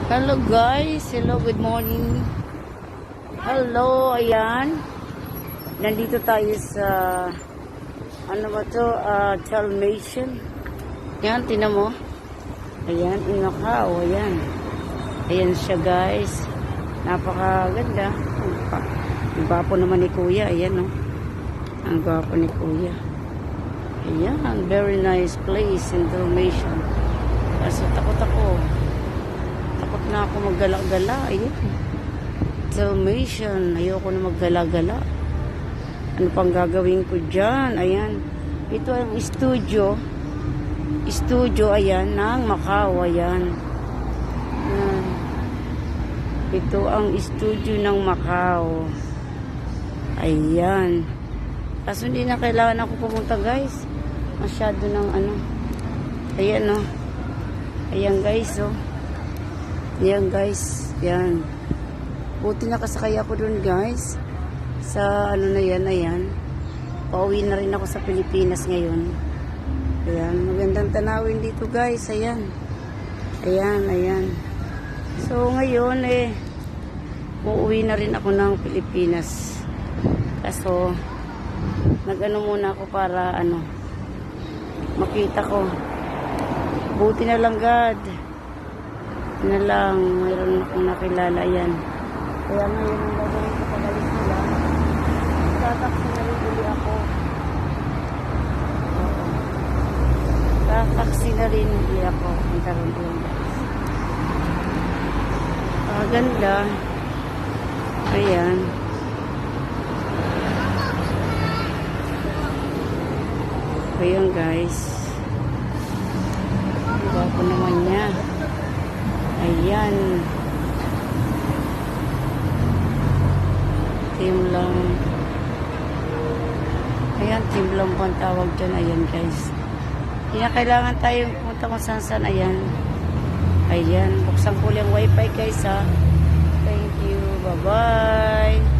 Hello guys, hello, good morning. Hello, ayan. Nandito tayo sa ano ba to? Dalmatian. Yan, tinan mo. Ayan, in Macau, ayan. Ayan siya guys. Napakaganda. Ang gwapo naman ni Kuya, ayan oh. Ang gwapo ni Kuya. Ayan, very nice place in Dalmatian. Kaso takot ako. Takot na ako maggala-gala. Ayan. Dalmatian. Ayoko na maggala-gala. Ano pang gagawin ko dyan? Ayan. Ito ang studio. Studio, ayan, ng Macau. Ayan. Ayan. Ito ang studio ng Macau. Ayan. Kaso hindi na kailangan ako pumunta guys. Masyado ng ano. Ayan oh. Ayan guys oh. Ayan guys. Ayan. Buti nakasakay ako dun guys. Sa ano na yan. Ayan. Pauwi na rin ako sa Pilipinas ngayon. Ayan. Magandang tanawin dito guys. Ayan. Ayan. Ayan. So ngayon uuwi na rin ako ng Pilipinas. Kaso nag-ano muna ako para makita ko. Buti na lang God na lang mayroon akong nakilala. Yan kaya ngayon ang gagawin ko pagalis nila, tataksi na rin uli ako. Tataksi na rin uli ako ang karoon ko guys. Ganda. Ayan. Ayan guys. Gwapo naman niya. Ayan. Team lang. Ayan, team lang po ang tawag dyan. Ayan guys. Hindi na kailangan tayong pumunta kung saan. Ayan. Ayan. Buksan ko lang wifi guys ha. Thank you. Bye-bye.